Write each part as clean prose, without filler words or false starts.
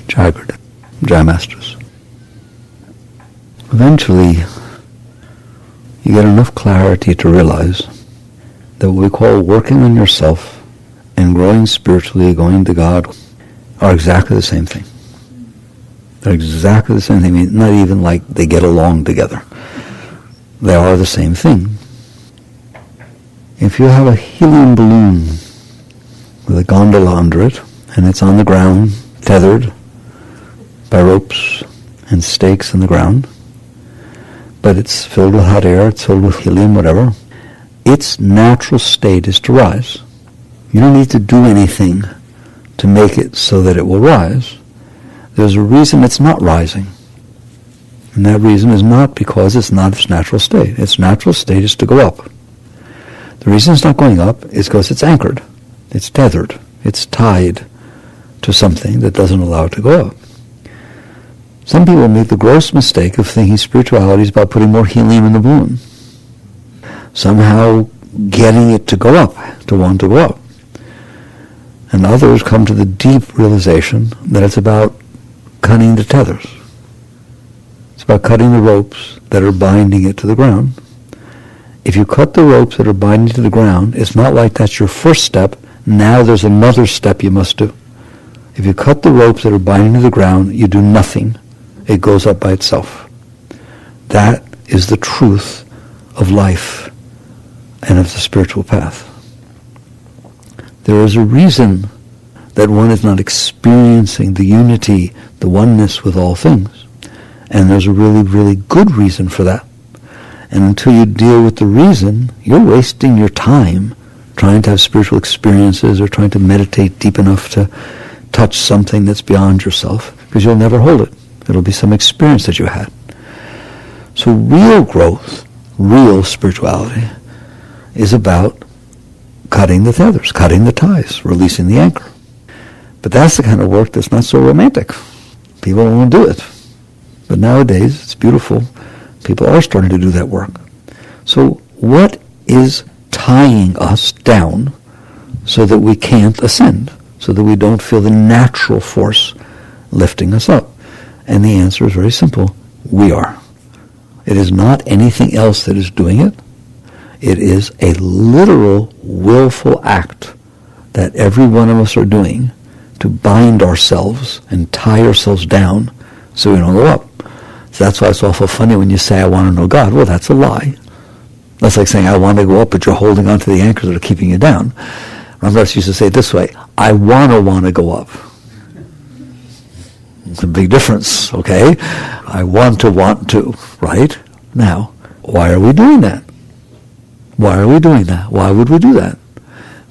Jagged, Jai Masters. Eventually, you get enough clarity to realize that what we call working on yourself and growing spiritually, going to God, are exactly the same thing. They're exactly the same thing. I mean, not even like they get along together. They are the same thing. If you have a helium balloon with a gondola under it, and it's on the ground, tethered by ropes and stakes in the ground, but it's filled with hot air, it's filled with helium, whatever, its natural state is to rise. You don't need to do anything to make it so that it will rise. There's a reason it's not rising. And that reason is not because it's not its natural state. Its natural state is to go up. The reason it's not going up is because it's anchored. It's tethered. It's tied to something that doesn't allow it to go up. Some people make the gross mistake of thinking spirituality is about putting more helium in the balloon. Somehow getting it to go up, to want to go up. And others come to the deep realization that it's about cutting the tethers. It's about cutting the ropes that are binding it to the ground. If you cut the ropes that are binding to the ground, it's not like that's your first step. Now there's another step you must do. If you cut the ropes that are binding to the ground, you do nothing. It goes up by itself. That is the truth of life and of the spiritual path. There is a reason that one is not experiencing the unity, the oneness with all things. And there's a really, really good reason for that. And until you deal with the reason, you're wasting your time trying to have spiritual experiences or trying to meditate deep enough to touch something that's beyond yourself, because you'll never hold it. It'll be some experience that you had. So real growth, real spirituality, is about cutting the tethers, cutting the ties, releasing the anchor. But that's the kind of work that's not so romantic. People don't want to do it. But nowadays, it's beautiful. People are starting to do that work. So what is tying us down so that we can't ascend, so that we don't feel the natural force lifting us up? And the answer is very simple. We are. It is not anything else that is doing it. It is a literal, willful act that every one of us are doing to bind ourselves and tie ourselves down so we don't go up. So that's why it's awful funny when you say, I want to know God. Well, that's a lie. That's like saying, I want to go up, but you're holding on to the anchors that are keeping you down. Ramdas used to say it this way, I want to go up. It's a big difference, okay? I want to, right? Now, why are we doing that? Why are we doing that? Why would we do that?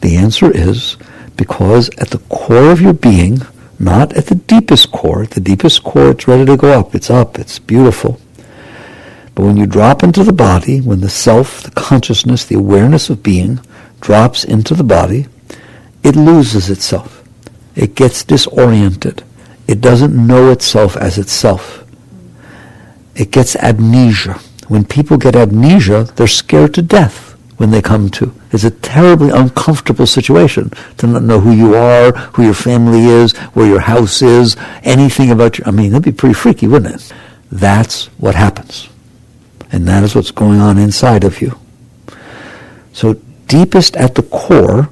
The answer is because at the core of your being, not at the deepest core, it's ready to go up, it's beautiful. But when you drop into the body, when the self, the consciousness, the awareness of being drops into the body, it loses itself. It gets disoriented. It doesn't know itself as itself. It gets amnesia. When people get amnesia, they're scared to death when they come to. It's a terribly uncomfortable situation to not know who you are, who your family is, where your house is, anything about you. I mean, that'd be pretty freaky, wouldn't it? That's what happens. And that is what's going on inside of you. So deepest at the core,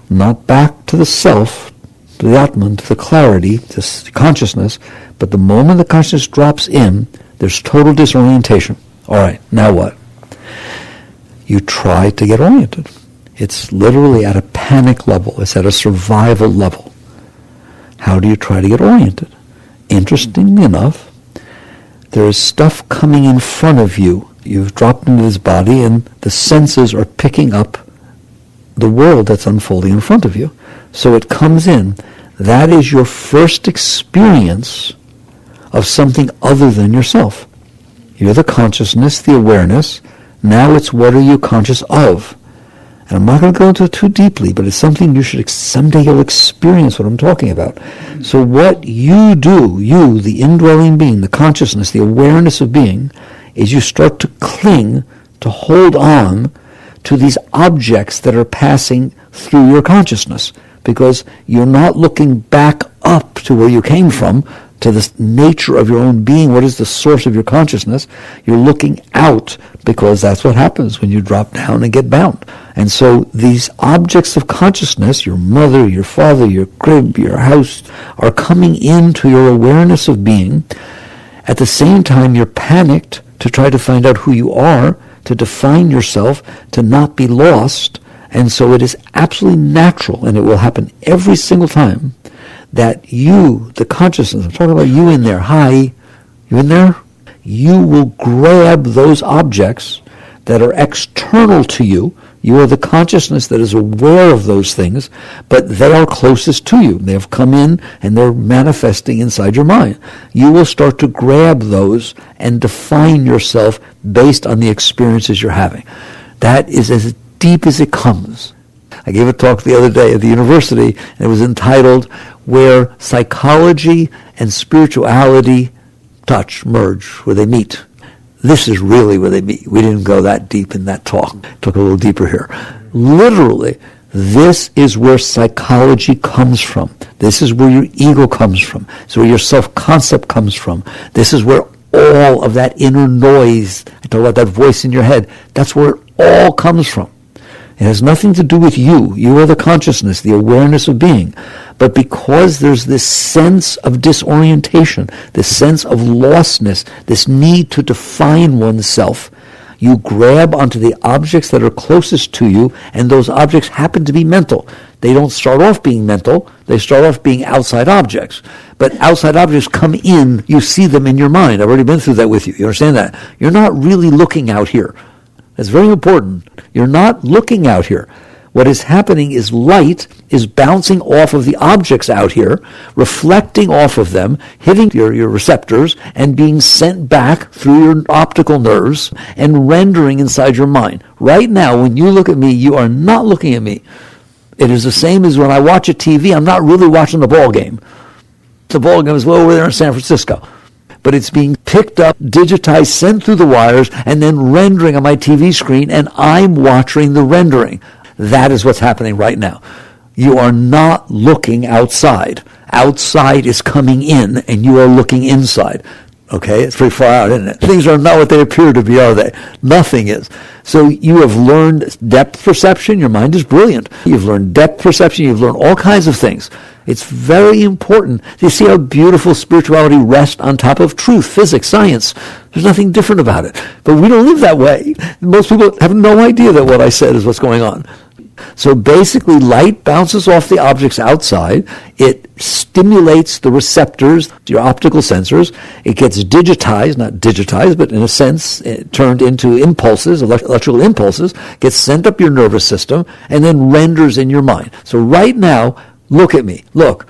not back to the self, to the Atman, to the clarity, to the consciousness, but the moment the consciousness drops in, there's total disorientation. All right, now what? You try to get oriented. It's literally at a panic level. It's at a survival level. How do you try to get oriented? Interestingly enough, there is stuff coming in front of you. You've dropped into this body and the senses are picking up the world that's unfolding in front of you. So it comes in. That is your first experience of something other than yourself. You're the consciousness, the awareness. Now it's what are you conscious of? And I'm not going to go into it too deeply, but it's something you should, someday you'll experience what I'm talking about. So what you do, you, the indwelling being, the consciousness, the awareness of being, is you start to cling, to hold on to these objects that are passing through your consciousness, because you're not looking back up to where you came from, to the nature of your own being. What is the source of your consciousness? You're looking out, because that's what happens when you drop down and get bound. And so these objects of consciousness, your mother, your father, your crib, your house, are coming into your awareness of being. At the same time, you're panicked to try to find out who you are, to define yourself, to not be lost. And so it is absolutely natural, and it will happen every single time, that you, the consciousness, I'm talking about you in there, hi, you in there? You will grab those objects that are external to you. You are the consciousness that is aware of those things, but they are closest to you. They have come in and they're manifesting inside your mind. You will start to grab those and define yourself based on the experiences you're having. That is as deep as it comes. I gave a talk the other day at the university, and it was entitled, Where Psychology and Spirituality Touch, Merge, Where They Meet. This is really where they meet. We didn't go that deep in that talk. Took a little deeper here. Literally, this is where psychology comes from. This is where your ego comes from. This is where your self-concept comes from. This is where all of that inner noise, I talk about that voice in your head, that's where it all comes from. It has nothing to do with you. You are the consciousness, the awareness of being. But because there's this sense of disorientation, this sense of lostness, this need to define oneself, you grab onto the objects that are closest to you, and those objects happen to be mental. They don't start off being mental. They start off being outside objects. But outside objects come in, you see them in your mind. I've already been through that with you. You understand that? You're not really looking out here. That's very important. You're not looking out here. What is happening is light is bouncing off of the objects out here, reflecting off of them, hitting your receptors, and being sent back through your optical nerves and rendering inside your mind. Right now, when you look at me, you are not looking at me. It is the same as when I watch a TV, I'm not really watching the ball game. The ball game is way over there in San Francisco. But it's being picked up, digitized, sent through the wires, and then rendering on my TV screen, and I'm watching the rendering. That is what's happening right now. You are not looking outside. Outside is coming in, and you are looking inside. Okay? It's pretty far out, isn't it? Things are not what they appear to be, are they? Nothing is. So you have learned depth perception. Your mind is brilliant. You've learned depth perception. You've learned all kinds of things. It's very important. You see how beautiful spirituality rests on top of truth, physics, science. There's nothing different about it. But we don't live that way. Most people have no idea that what I said is what's going on. So basically, light bounces off the objects outside. It stimulates the receptors, your optical sensors. It gets digitized, not digitized, but in a sense, turned into impulses, electrical impulses, gets sent up your nervous system, and then renders in your mind. So right now, look at me. Look.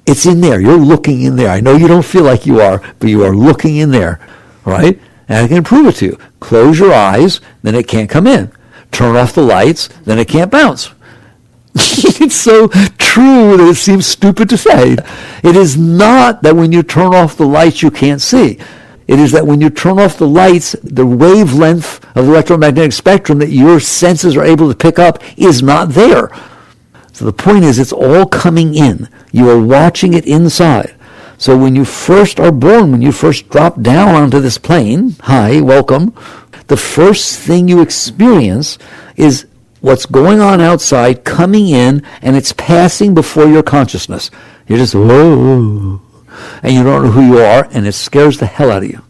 It's in there. You're looking in there. I know you don't feel like you are, but you are looking in there. Right? And I can prove it to you. Close your eyes, then it can't come in. Turn off the lights, then it can't bounce. It's so true that it seems stupid to say. It is not that when you turn off the lights you can't see. It is that when you turn off the lights, the wavelength of the electromagnetic spectrum that your senses are able to pick up is not there. So the point is, it's all coming in. You are watching it inside. So when you first are born, when you first drop down onto this plane, hi, welcome, the first thing you experience is what's going on outside coming in, and it's passing before your consciousness. You're just, whoa, and you don't know who you are, and it scares the hell out of you.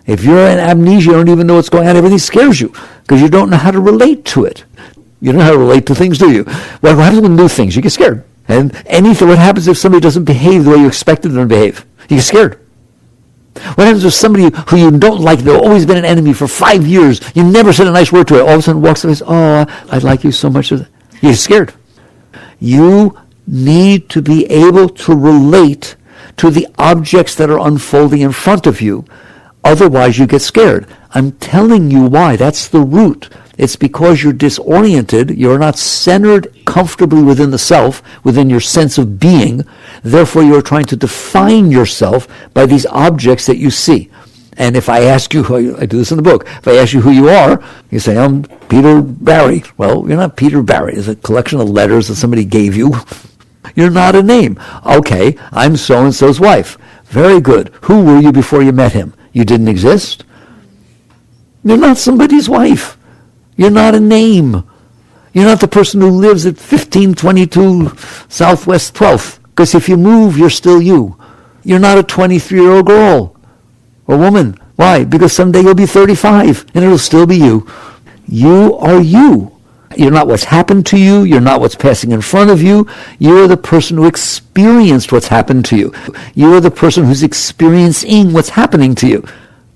If you're in amnesia, you don't even know what's going on. Everything scares you because you don't know how to relate to it. You don't know how to relate to things, do you? What happens with new things? You get scared. And what happens if somebody doesn't behave the way you expected them to behave? You get scared. What happens if somebody who you don't like, they've always been an enemy for 5 years, you never said a nice word to it, all of a sudden walks up and says, oh, I like you so much. You get scared. You need to be able to relate to the objects that are unfolding in front of you. Otherwise, you get scared. I'm telling you why. That's the root. It's because you're disoriented, you're not centered comfortably within the self, within your sense of being. Therefore, you're trying to define yourself by these objects that you see. And if I ask you, I do this in the book, if I ask you who you are, you say, I'm Peter Barry. Well, you're not Peter Barry. It's a collection of letters that somebody gave you. You're not a name. Okay, I'm so-and-so's wife. Very good. Who were you before you met him? You didn't exist? You're not somebody's wife. You're not a name. You're not the person who lives at 1522 Southwest 12th. Because if you move, you're still you. You're not a 23-year-old girl or woman. Why? Because someday you'll be 35 and it'll still be you. You are you. You're not what's happened to you. You're not what's passing in front of you. You are the person who experienced what's happened to you. You are the person who's experiencing what's happening to you.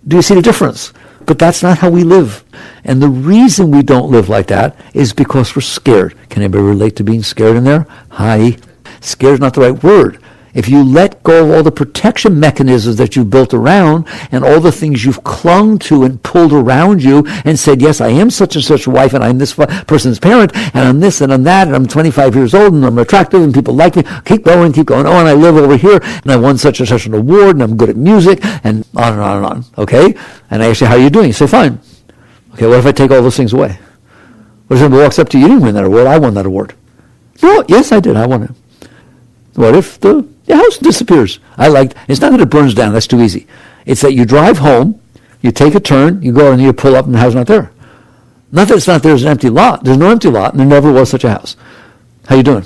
Do you see the difference? But that's not how we live. And the reason we don't live like that is because we're scared. Can anybody relate to being scared in there? Hi. Scared is not the right word. If you let go of all the protection mechanisms that you built around and all the things you've clung to and pulled around you and said, yes, I am such and such a wife and I'm this person's parent and I'm this and I'm that and I'm 25 years old and I'm attractive and people like me. Keep going. Oh, and I live over here and I won such and such an award and I'm good at music and on and on and on. Okay? And I ask you, how are you doing? You say, fine. Okay, what if I take all those things away? What if somebody walks up to you, you didn't win that award, I won that award. No, yes, I did. I won it. What if the house disappears? It's not that it burns down, that's too easy. It's that you drive home, you take a turn, you go and you pull up and the house is not there. Not that it's not there, there's an empty lot. There's no empty lot and there never was such a house. How you doing?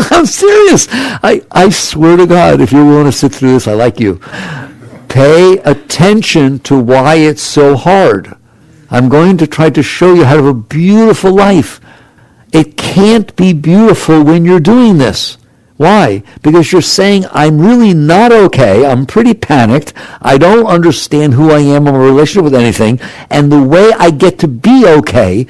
I'm serious. I swear to God, if you're willing to sit through this, I like you. Pay attention to why it's so hard. I'm going to try to show you how to have a beautiful life. It can't be beautiful when you're doing this. Why? Because you're saying, I'm really not okay. I'm pretty panicked. I don't understand who I am in a relationship with anything. And the way I get to be okay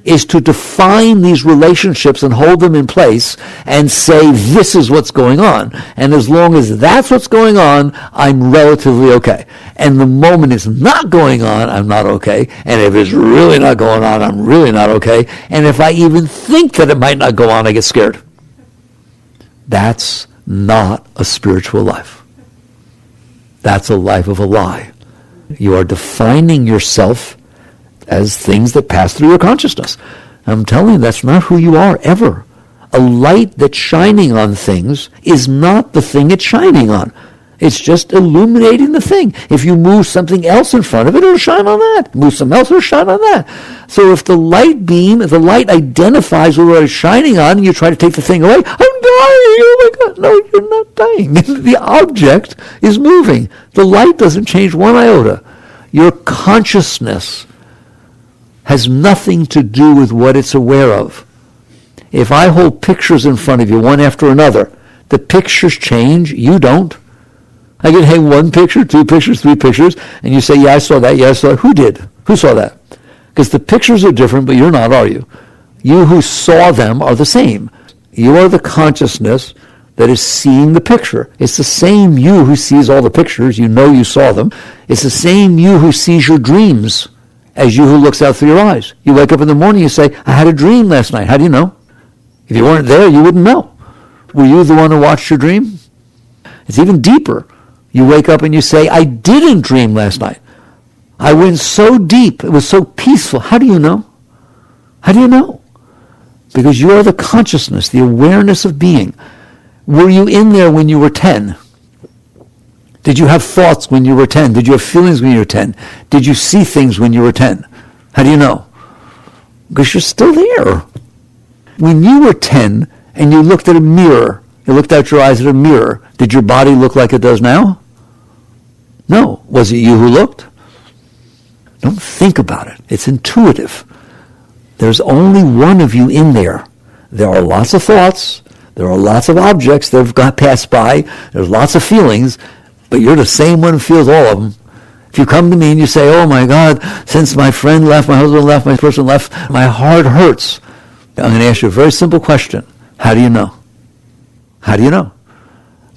is to define these relationships and hold them in place and say, this is what's going on. And as long as that's what's going on, I'm relatively okay. And the moment it's not going on, I'm not okay. And if it's really not going on, I'm really not okay. And if I even think that it might not go on, I get scared. That's not a spiritual life. That's a life of a lie. You are defining yourself as things that pass through your consciousness. I'm telling you, that's not who you are ever. A light that's shining on things is not the thing it's shining on. It's just illuminating the thing. If you move something else in front of it, it'll shine on that. Move something else, it'll shine on that. So if the light beam, if the light identifies with what it's shining on, and you try to take the thing away, I'm dying, oh my God. No, you're not dying. The object is moving. The light doesn't change one iota. Your consciousness has nothing to do with what it's aware of. If I hold pictures in front of you, one after another, the pictures change, you don't. I can hang one picture, two pictures, three pictures, and you say, yeah, I saw that, yeah, I saw that. Who did? Who saw that? Because the pictures are different, but you're not, are you? You who saw them are the same. You are the consciousness that is seeing the picture. It's the same you who sees all the pictures. You know you saw them. It's the same you who sees your dreams as you who looks out through your eyes. You wake up in the morning, you say, I had a dream last night. How do you know? If you weren't there, you wouldn't know. Were you the one who watched your dream? It's even deeper. You wake up and you say, I didn't dream last night. I went so deep. It was so peaceful. How do you know? How do you know? Because you are the consciousness, the awareness of being. Were you in there when you were 10? Did you have thoughts when you were 10? Did you have feelings when you were 10? Did you see things when you were 10? How do you know? Because you're still there. When you were 10 and you looked at a mirror, you looked out your eyes at a mirror, did your body look like it does now? No. Was it you who looked? Don't think about it. It's intuitive. There's only one of you in there. There are lots of thoughts. There are lots of objects that have got passed by. There's lots of feelings. But you're the same one who feels all of them. If you come to me and you say, oh my God, since my friend left, my husband left, my person left, my heart hurts. I'm going to ask you a very simple question. How do you know? How do you know?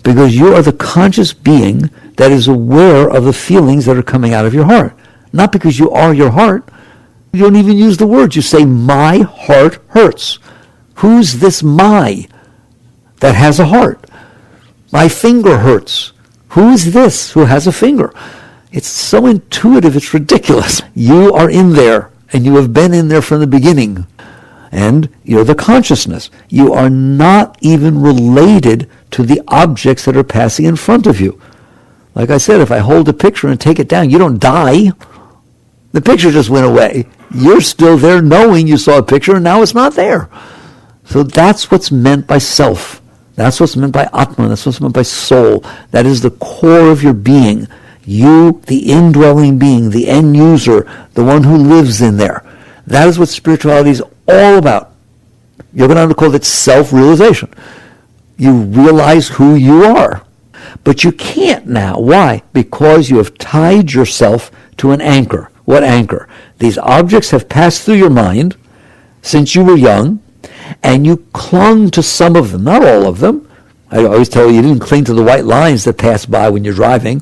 Because you are the conscious being that is aware of the feelings that are coming out of your heart. Not because you are your heart. You don't even use the words. You say, my heart hurts. Who's this my that has a heart? My finger hurts. Who's this who has a finger? It's so intuitive, it's ridiculous. You are in there, and you have been in there from the beginning. and you're the consciousness. You are not even related to the objects that are passing in front of you. Like I said, if I hold a picture and take it down, you don't die. The picture just went away. You're still there knowing you saw a picture and now it's not there. So that's what's meant by self. That's what's meant by Atman. That's what's meant by soul. That is the core of your being. You, the indwelling being, the end user, the one who lives in there. That is what spirituality is all about. You're going to call it self-realization. You realize who you are. But you can't now. Why? Because you have tied yourself to an anchor. What anchor? These objects have passed through your mind since you were young, and you clung to some of them, not all of them. I always tell you didn't cling to the white lines that pass by when you're driving,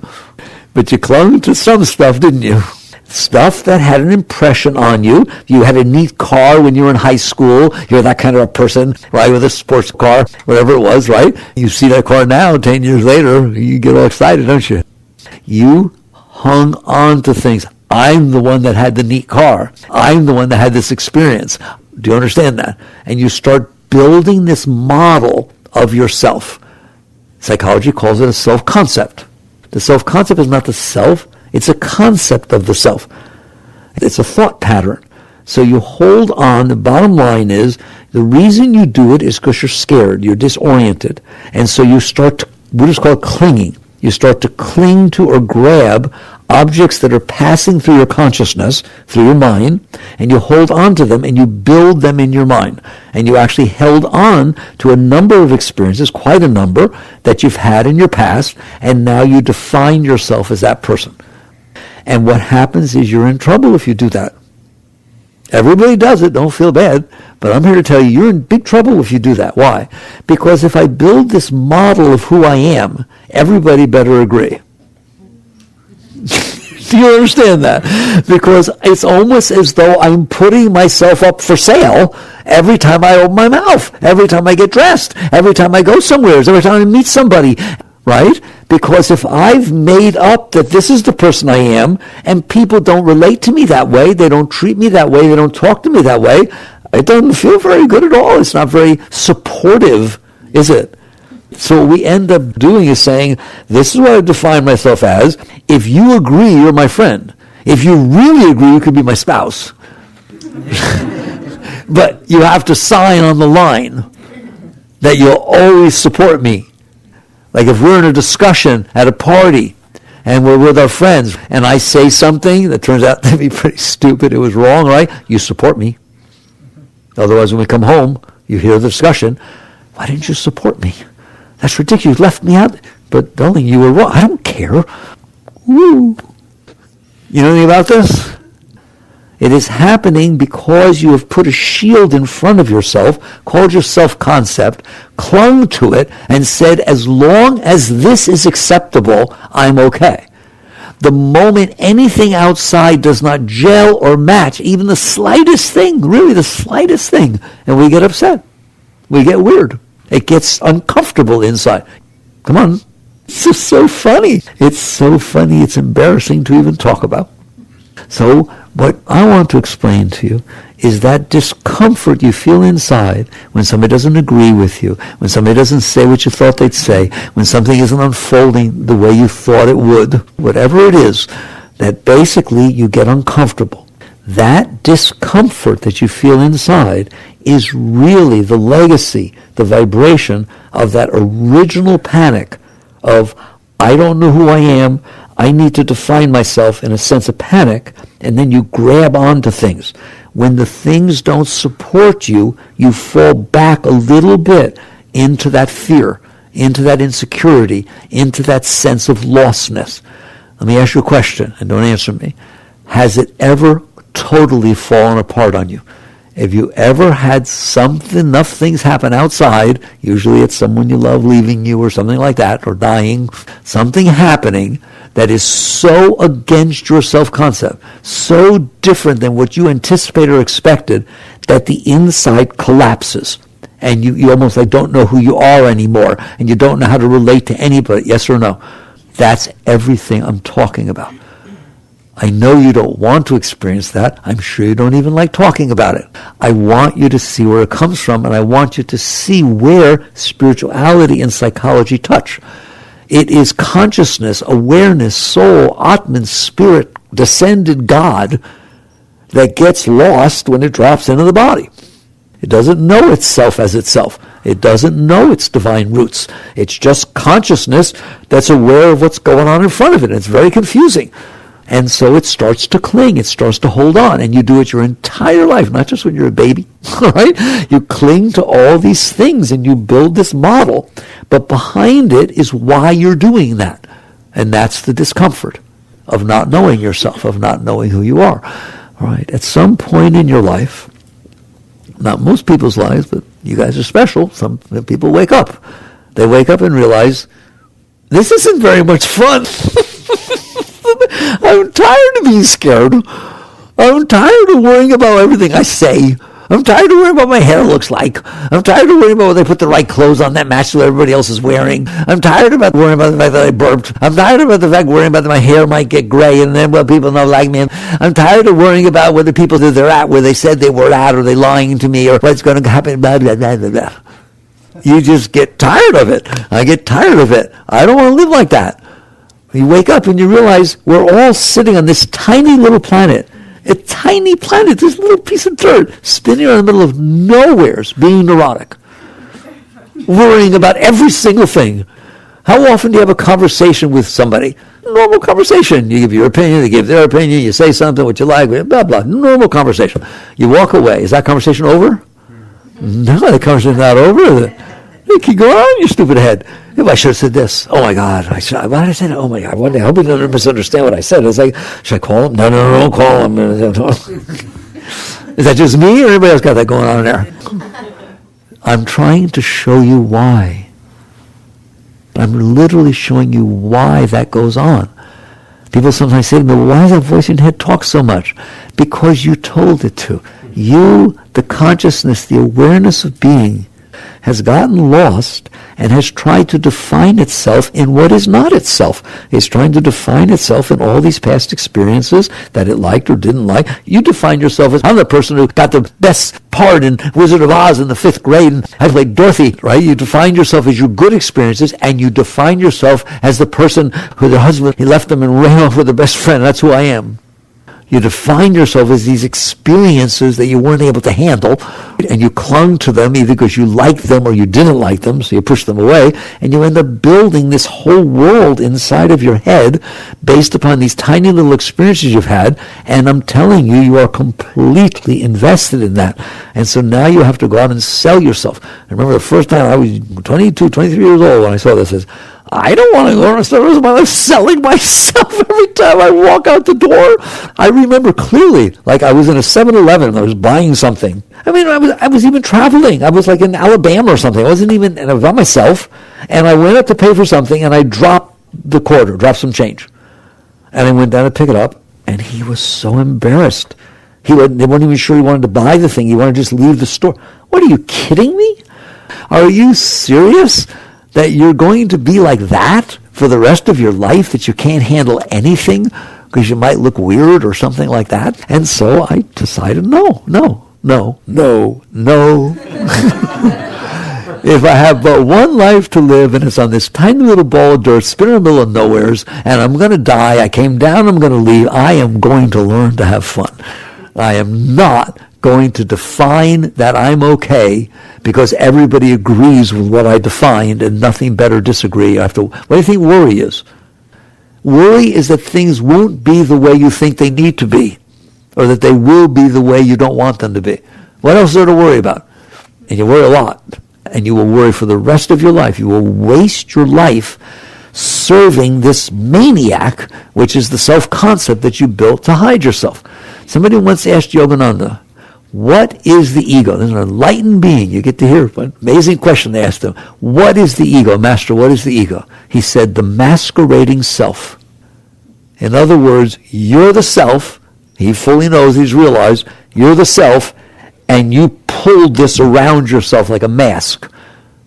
but you clung to some stuff, didn't you? Stuff that had an impression on you. You had a neat car when you were in high school. You're that kind of a person, right, with a sports car, whatever it was, right? You see that car now, 10 years later, you get all excited, don't you? You hung on to things. I'm the one that had the neat car. I'm the one that had this experience. Do you understand that? And you start building this model of yourself. Psychology calls it a self-concept. The self-concept is not the self. It's a concept of the self. It's a thought pattern. So you hold on. The bottom line is, the reason you do it is because you're scared. You're disoriented. And so you start to, we just call it clinging. You start to cling to or grab objects that are passing through your consciousness, through your mind, and you hold on to them and you build them in your mind. And you actually held on to a number of experiences, quite a number, that you've had in your past, and now you define yourself as that person. And what happens is you're in trouble if you do that. Everybody does it, don't feel bad, but I'm here to tell you, you're in big trouble if you do that. Why? Because if I build this model of who I am, everybody better agree. Do you understand that? Because it's almost as though I'm putting myself up for sale every time I open my mouth, every time I get dressed, every time I go somewhere, every time I meet somebody, right? Because if I've made up that this is the person I am, and people don't relate to me that way, they don't treat me that way, they don't talk to me that way, it doesn't feel very good at all. It's not very supportive, is it? So what we end up doing is saying, this is what I define myself as. If you agree, you're my friend. If you really agree, you could be my spouse. But you have to sign on the line that you'll always support me. Like if we're in a discussion at a party and we're with our friends and I say something that turns out to be pretty stupid, it was wrong, right? You support me. Otherwise, when we come home, you hear the discussion. Why didn't you support me? That's ridiculous. You left me out. But darling, you were wrong. I don't care. Woo. You know anything about this? It is happening because you have put a shield in front of yourself, called your self-concept, clung to it, and said, as long as this is acceptable, I'm okay. The moment anything outside does not gel or match, even the slightest thing, really the slightest thing, and we get upset. We get weird. It gets uncomfortable inside. Come on. It's just so funny. It's so funny. It's embarrassing to even talk about. So what I want to explain to you is that discomfort you feel inside when somebody doesn't agree with you, when somebody doesn't say what you thought they'd say, when something isn't unfolding the way you thought it would, whatever it is, that basically you get uncomfortable. That discomfort that you feel inside is really the legacy, the vibration of that original panic of, I don't know who I am, I need to define myself, in a sense of panic, and then you grab onto things. When the things don't support you, you fall back a little bit into that fear, into that insecurity, into that sense of lostness. Let me ask you a question, and don't answer me. Has it ever totally fallen apart on you? Have you ever had enough things happen outside, usually it's someone you love leaving you or something like that, or dying, something happening that is so against your self-concept, so different than what you anticipated or expected, that the inside collapses. And you almost like don't know who you are anymore, and you don't know how to relate to anybody, yes or no? That's everything I'm talking about. I know you don't want to experience that. I'm sure you don't even like talking about it. I want you to see where it comes from, and I want you to see where spirituality and psychology touch. It is consciousness, awareness, soul, Atman, spirit, descended God that gets lost when it drops into the body. It doesn't know itself as itself. It doesn't know its divine roots. It's just consciousness that's aware of what's going on in front of it. It's very confusing. And so it starts to cling. It starts to hold on. And you do it your entire life, not just when you're a baby, right? You cling to all these things and you build this model. But behind it is why you're doing that. And that's the discomfort of not knowing yourself, of not knowing who you are. All right? At some point in your life, not most people's lives, but you guys are special. Some people wake up. They wake up and realize, this isn't very much fun. I'm tired of being scared. I'm tired of worrying about everything I say. I'm tired of worrying about what my hair looks like. I'm tired of worrying about whether they put the right clothes on that match to what everybody else is wearing. I'm tired about worrying about the fact that I burped. I'm tired about the fact worrying about that my hair might get gray and then people don't like me. I'm tired of worrying about whether people that they're at where they said they were at, or they lying to me, or what's going to happen, blah, blah, blah, blah, blah. You just get tired of it. I get tired of it. I don't want to live like that. You wake up and you realize we're all sitting on this tiny little planet. A tiny planet, this little piece of dirt, spinning around in the middle of nowheres, being neurotic. Worrying about every single thing. How often do you have a conversation with somebody? Normal conversation. You give your opinion, they give their opinion, you say something, what you like, blah, blah. Normal conversation. You walk away. Is that conversation over? No, the conversation's not over. You keep going on, you stupid head. If I should have said this. Oh my God. Why did I say that? Oh my God. One day I hope he doesn't misunderstand what I said. It's like, should I call him? No, don't call him. Is that just me, or anybody else got that going on in there? I'm trying to show you why. I'm literally showing you why that goes on. People sometimes say to me, well, why does that voice in your head talk so much? Because you told it to. You, the consciousness, the awareness of being, has gotten lost and has tried to define itself in what is not itself. It's trying to define itself in all these past experiences that it liked or didn't like. You define yourself as, I'm the person who got the best part in Wizard of Oz in the 5th grade, and I played Dorothy, right? You define yourself as your good experiences, and you define yourself as the person who their husband, he left them and ran off with their best friend. That's who I am. You define yourself as these experiences that you weren't able to handle, and you clung to them either because you liked them or you didn't like them, so you pushed them away, and you end up building this whole world inside of your head based upon these tiny little experiences you've had, and I'm telling you, you are completely invested in that. And so now you have to go out and sell yourself. I remember the first time I was 22, 23 years old when I saw this. I don't want to go and start my life selling myself every time I walk out the door. I remember clearly, like I was in a 7-Eleven and I was buying something. I mean, I was even traveling. I was like in Alabama or something. I wasn't even, and I was by myself, and I went up to pay for something, and I dropped the quarter, dropped some change. And I went down to pick it up, and he was so embarrassed. They weren't even sure he wanted to buy the thing. He wanted to just leave the store. What, are you kidding me? Are you serious? That you're going to be like that for the rest of your life, that you can't handle anything because you might look weird or something like that? And so I decided, no. If I have but one life to live and it's on this tiny little ball of dirt spinning in the middle of nowheres and I'm going to die, I came down, I'm going to leave, I am going to learn to have fun. I am not going to define that I'm okay because everybody agrees with what I defined and nothing better disagree. What do you think worry is? Worry is that things won't be the way you think they need to be, or that they will be the way you don't want them to be. What else is there to worry about? And you worry a lot, and you will worry for the rest of your life. You will waste your life serving this maniac, which is the self-concept that you built to hide yourself. Somebody once asked Yogananda, what is the ego? There's an enlightened being. You get to hear an amazing question they asked him. What is the ego? Master, what is the ego? He said, the masquerading self. In other words, you're the self. He fully knows, he's realized, you're the self, and you pulled this around yourself like a mask,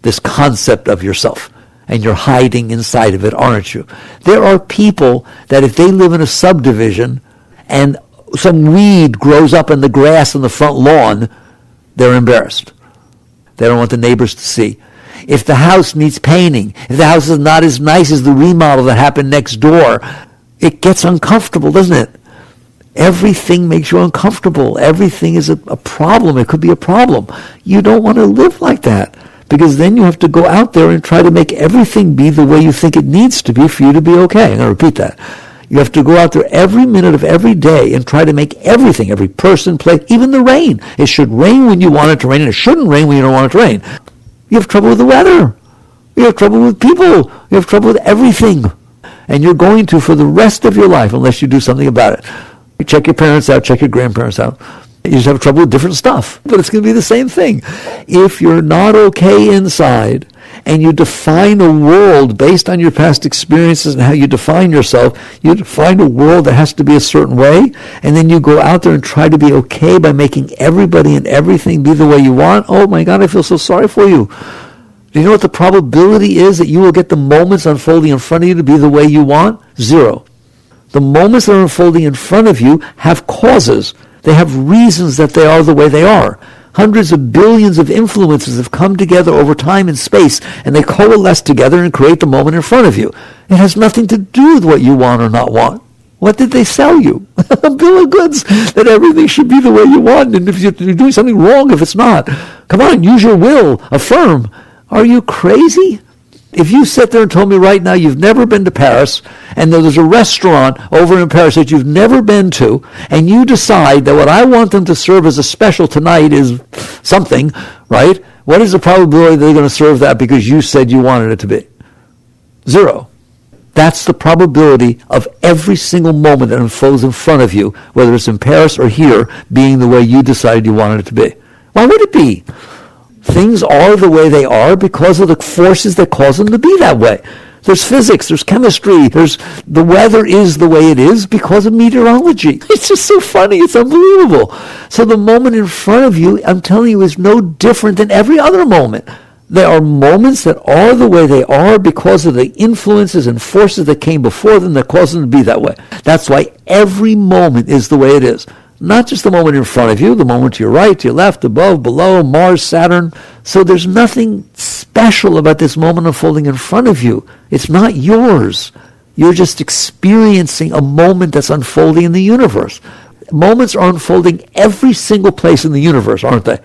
this concept of yourself. And you're hiding inside of it, aren't you? There are people that if they live in a subdivision, and some weed grows up in the grass on the front lawn, they're embarrassed. They don't want the neighbors to see. If the house needs painting, if the house is not as nice as the remodel that happened next door, it gets uncomfortable, doesn't it? Everything makes you uncomfortable. Everything is a problem. It could be a problem. You don't want to live like that, because then you have to go out there and try to make everything be the way you think it needs to be for you to be okay. I'm going to repeat that. You have to go out there every minute of every day and try to make everything, every person, place, even the rain. It should rain when you want it to rain, and it shouldn't rain when you don't want it to rain. You have trouble with the weather. You have trouble with people. You have trouble with everything. And you're going to for the rest of your life unless you do something about it. You check your parents out, check your grandparents out. You just have trouble with different stuff. But it's going to be the same thing. If you're not okay inside and you define a world based on your past experiences and how you define yourself, you define a world that has to be a certain way, and then you go out there and try to be okay by making everybody and everything be the way you want. Oh my God, I feel so sorry for you. Do you know what the probability is that you will get the moments unfolding in front of you to be the way you want? 0. The moments that are unfolding in front of you have causes. They have reasons that they are the way they are. Hundreds of billions of influences have come together over time and space, and they coalesce together and create the moment in front of you. It has nothing to do with what you want or not want. What did they sell you? A bill of goods that everything should be the way you want, and if you're doing something wrong if it's not. Come on, use your will. Affirm. Are you crazy? If you sit there and told me right now you've never been to Paris, and there's a restaurant over in Paris that you've never been to, and you decide that what I want them to serve as a special tonight is something, right? What is the probability they're going to serve that because you said you wanted it to be? 0. That's the probability of every single moment that unfolds in front of you, whether it's in Paris or here, being the way you decided you wanted it to be. Why would it be? Things are the way they are because of the forces that cause them to be that way. There's physics, there's chemistry, the weather is the way it is because of meteorology. It's just so funny, it's unbelievable. So the moment in front of you, I'm telling you, is no different than every other moment. There are moments that are the way they are because of the influences and forces that came before them that cause them to be that way. That's why every moment is the way it is. Not just the moment in front of you, the moment to your right, to your left, above, below, Mars, Saturn. So there's nothing special about this moment unfolding in front of you. It's not yours. You're just experiencing a moment that's unfolding in the universe. Moments are unfolding every single place in the universe, aren't they?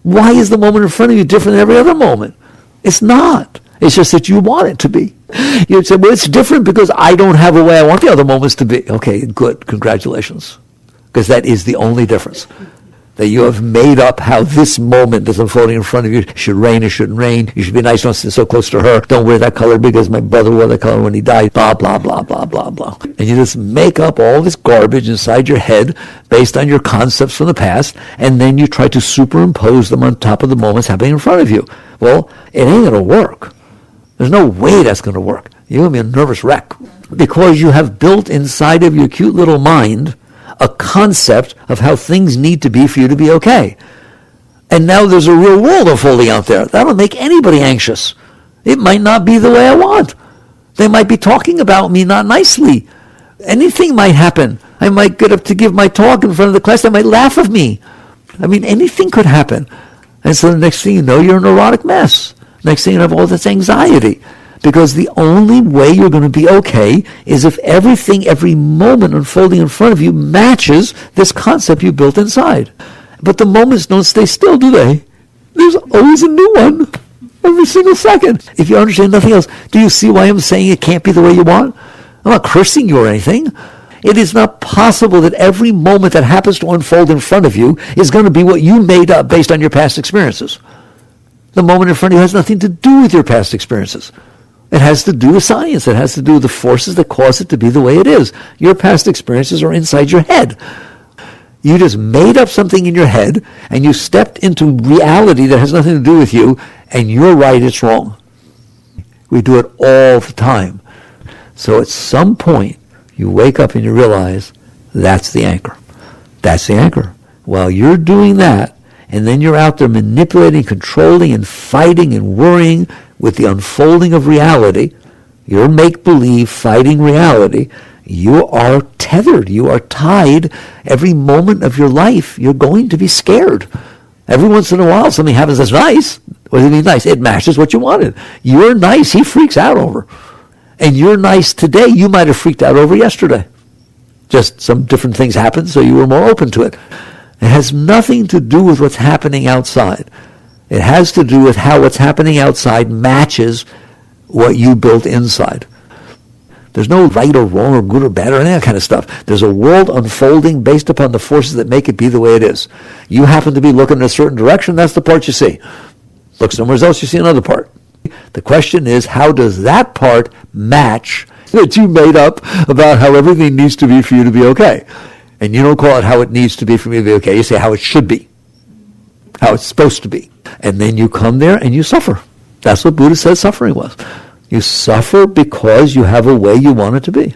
Why is the moment in front of you different than every other moment? It's not. It's just that you want it to be. You'd say, well, it's different because I don't have a way I want the other moments to be. Okay, good. Congratulations. Because that is the only difference. That you have made up how this moment that's unfolding in front of you should rain or shouldn't rain. You should be nice, don't sit so close to her. Don't wear that color because my brother wore that color when he died. Blah, blah, blah, blah, blah, blah. And you just make up all this garbage inside your head based on your concepts from the past, and then you try to superimpose them on top of the moments happening in front of you. Well, it ain't going to work. There's no way that's going to work. You're going to be a nervous wreck. Because you have built inside of your cute little mind a concept of how things need to be for you to be okay. And now there's a real world unfolding out there. That'll make anybody anxious. It might not be the way I want. They might be talking about me not nicely. Anything might happen. I might get up to give my talk in front of the class. They might laugh at me. I mean, anything could happen. And so the next thing you know, you're a neurotic mess. Next thing you have all this anxiety. Because the only way you're going to be okay is if everything, every moment unfolding in front of you matches this concept you built inside. But the moments don't stay still, do they? There's always a new one. Every single second. If you understand nothing else, do you see why I'm saying it can't be the way you want? I'm not cursing you or anything. It is not possible that every moment that happens to unfold in front of you is going to be what you made up based on your past experiences. The moment in front of you has nothing to do with your past experiences. It has to do with science. It has to do with the forces that cause it to be the way it is. Your past experiences are inside your head. You just made up something in your head, and you stepped into reality that has nothing to do with you, and you're right, it's wrong. We do it all the time. So at some point, you wake up and you realize that's the anchor. That's the anchor. While you're doing that, and then you're out there manipulating, controlling, and fighting and worrying with the unfolding of reality, your make-believe fighting reality, you are tethered. You are tied. Every moment of your life, you're going to be scared. Every once in a while, something happens that's nice. What does it mean nice? It matches what you wanted. You're nice, he freaks out over. And you're nice today, you might have freaked out over yesterday. Just some different things happened, so you were more open to it. It has nothing to do with what's happening outside. It has to do with how what's happening outside matches what you built inside. There's no right or wrong or good or bad or any of that kind of stuff. There's a world unfolding based upon the forces that make it be the way it is. You happen to be looking in a certain direction, that's the part you see. Look somewhere else, you see another part. The question is, how does that part match that you made up about how everything needs to be for you to be okay? And you don't call it how it needs to be for me to be okay. You say how it should be, how it's supposed to be. And then you come there and you suffer. That's what Buddha said suffering was. You suffer because you have a way you want it to be.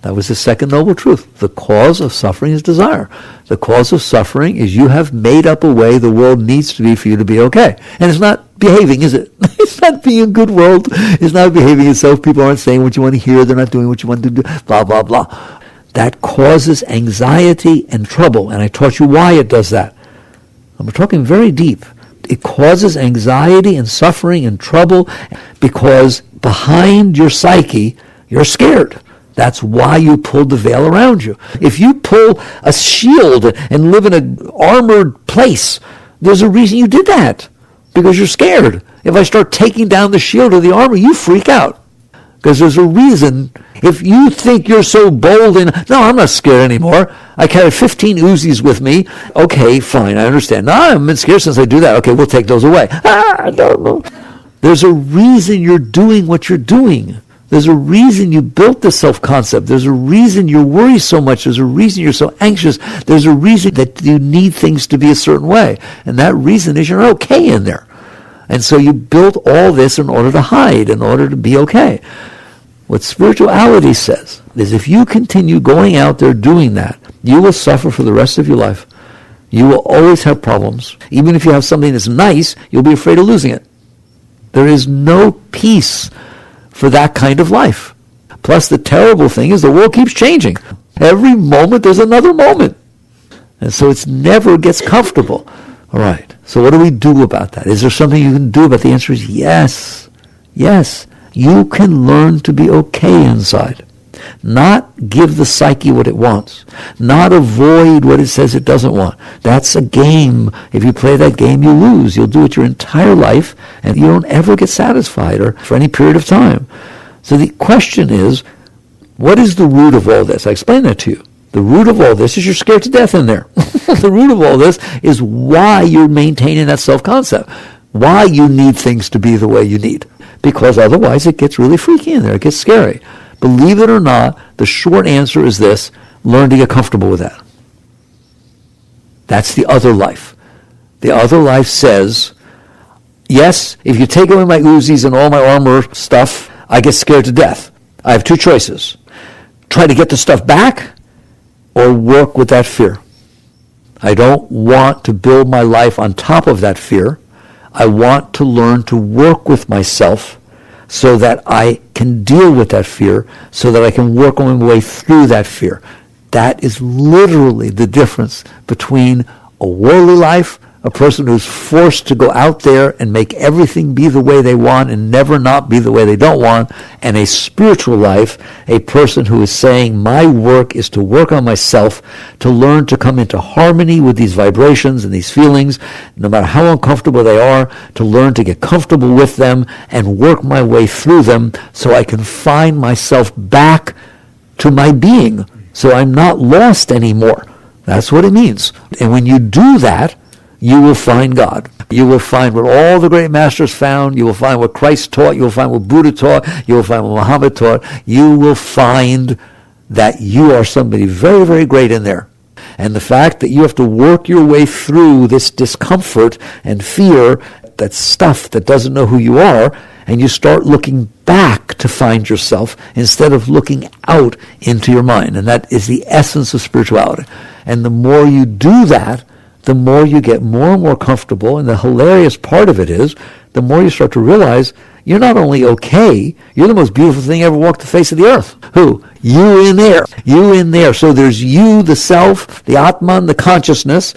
That was the second noble truth. The cause of suffering is desire. The cause of suffering is you have made up a way the world needs to be for you to be okay. And it's not behaving, is it? It's not being a good world. It's not behaving itself. People aren't saying what you want to hear. They're not doing what you want to do. Blah, blah, blah. That causes anxiety and trouble. And I taught you why it does that. I'm talking very deep. It causes anxiety and suffering and trouble because behind your psyche, you're scared. That's why you pulled the veil around you. If you pull a shield and live in an armored place, there's a reason you did that. Because you're scared. If I start taking down the shield or the armor, you freak out. Because there's a reason. If you think you're so bold and, no, I'm not scared anymore. I carry 15 Uzis with me. Okay, fine, I understand. No, I've been scared since I do that. Okay, we'll take those away. No. There's a reason you're doing what you're doing. There's a reason you built this self-concept. There's a reason you worry so much. There's a reason you're so anxious. There's a reason that you need things to be a certain way. And that reason is you're okay in there. And so you built all this in order to hide, in order to be okay. What spirituality says is if you continue going out there doing that, you will suffer for the rest of your life. You will always have problems. Even if you have something that's nice, you'll be afraid of losing it. There is no peace for that kind of life. Plus, the terrible thing is the world keeps changing. Every moment there's another moment. And so it never gets comfortable. All right. So what do we do about that? Is there something you can do about it? The answer is yes. Yes. You can learn to be okay inside. Not give the psyche what it wants. Not avoid what it says it doesn't want. That's a game. If you play that game, you lose. You'll do it your entire life, and you don't ever get satisfied or for any period of time. So the question is, what is the root of all this? I explained that to you. The root of all this is you're scared to death in there. The root of all this is why you're maintaining that self-concept. Why you need things to be the way you need. Because otherwise it gets really freaky in there. It gets scary. Believe it or not, the short answer is this: learn to get comfortable with that. That's the other life. The other life says, yes, if you take away my Uzis and all my armor stuff, I get scared to death. I have two choices. Try to get the stuff back or work with that fear. I don't want to build my life on top of that fear. I want to learn to work with myself so that I can deal with that fear, so that I can work my way through that fear. That is literally the difference between a worldly life, a person who's forced to go out there and make everything be the way they want and never not be the way they don't want, and a spiritual life, a person who is saying, my work is to work on myself, to learn to come into harmony with these vibrations and these feelings, no matter how uncomfortable they are, to learn to get comfortable with them and work my way through them so I can find myself back to my being, so I'm not lost anymore. That's what it means. And when you do that, you will find God. You will find what all the great masters found. You will find what Christ taught. You will find what Buddha taught. You will find what Muhammad taught. You will find that you are somebody very, very great in there. And the fact that you have to work your way through this discomfort and fear, that stuff that doesn't know who you are, and you start looking back to find yourself instead of looking out into your mind. And that is the essence of spirituality. And the more you do that, the more you get more and more comfortable. And the hilarious part of it is, the more you start to realize you're not only okay, you're the most beautiful thing ever walked the face of the earth. Who? You in there. You in there. So there's you, the self, the Atman, the consciousness,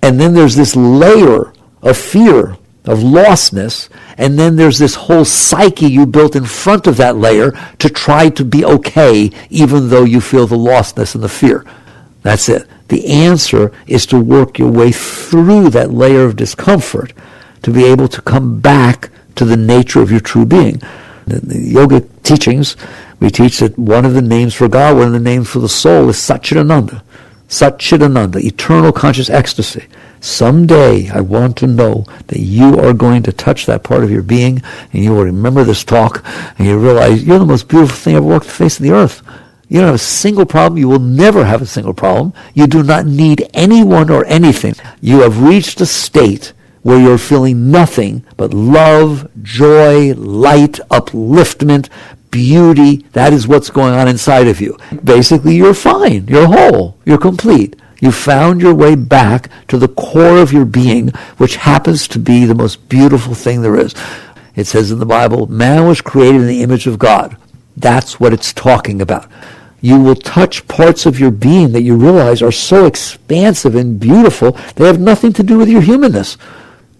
and then there's this layer of fear, of lostness, and then there's this whole psyche you built in front of that layer to try to be okay even though you feel the lostness and the fear. That's it. The answer is to work your way through that layer of discomfort to be able to come back to the nature of your true being. In the yoga teachings, we teach that one of the names for God, one of the names for the soul is Satchidananda. Satchidananda, eternal conscious ecstasy. Someday I want to know that you are going to touch that part of your being and you will remember this talk and you realize you're the most beautiful thing ever walked the face of the earth. You don't have a single problem. You will never have a single problem. You do not need anyone or anything. You have reached a state where you're feeling nothing but love, joy, light, upliftment, beauty. That is what's going on inside of you. Basically, you're fine. You're whole. You're complete. You found your way back to the core of your being, which happens to be the most beautiful thing there is. It says in the Bible, man was created in the image of God. That's what it's talking about. You will touch parts of your being that you realize are so expansive and beautiful, they have nothing to do with your humanness.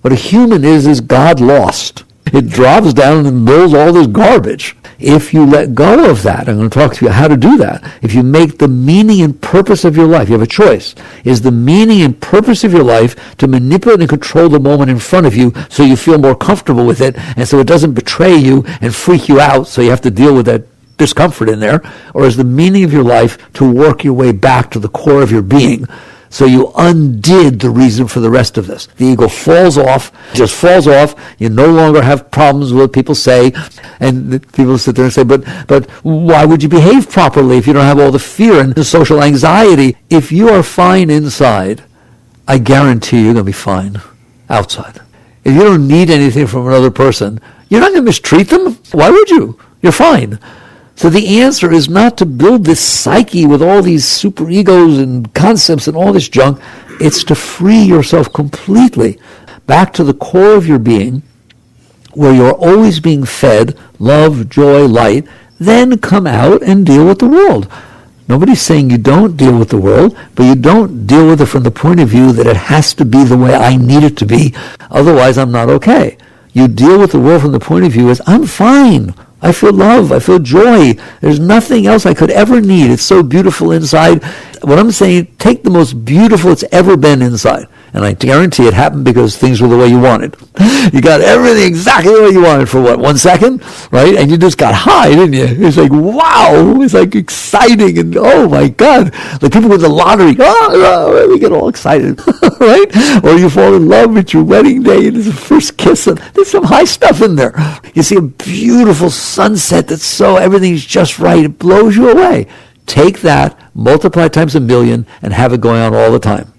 What a human is God lost. It drops down and builds all this garbage. If you let go of that, I'm going to talk to you how to do that. If you make the meaning and purpose of your life, you have a choice. Is the meaning and purpose of your life to manipulate and control the moment in front of you so you feel more comfortable with it and so it doesn't betray you and freak you out so you have to deal with that discomfort in there? Or is the meaning of your life to work your way back to the core of your being so you undid the reason for the rest of this? The ego falls off, just falls off. You no longer have problems with what people say. And people sit there and say, but why would you behave properly if you don't have all the fear and the social anxiety? If you are fine inside, I guarantee you're going to be fine outside. If you don't need anything from another person, you're not going to mistreat them. Why would you? You're fine. So the answer is not to build this psyche with all these super egos and concepts and all this junk. It's to free yourself completely back to the core of your being, where you're always being fed love, joy, light. Then come out and deal with the world. Nobody's saying you don't deal with the world, but you don't deal with it from the point of view that it has to be the way I need it to be, otherwise I'm not okay. You deal with the world from the point of view as, I'm fine. I feel love. I feel joy. There's nothing else I could ever need. It's so beautiful inside. What I'm saying, take the most beautiful it's ever been inside. And I guarantee it happened because things were the way you wanted. You got everything exactly the way you wanted for what, 1 second? Right? And you just got high, didn't you? It's like, wow. It's like exciting. And oh my God. Like people with the lottery. Oh, we get all excited. Right? Or you fall in love at your wedding day and it's the first kiss. And there's some high stuff in there. You see a beautiful sunset that's so, everything's just right. It blows you away. Take that, multiply it times 1,000,000, and have it going on all the time.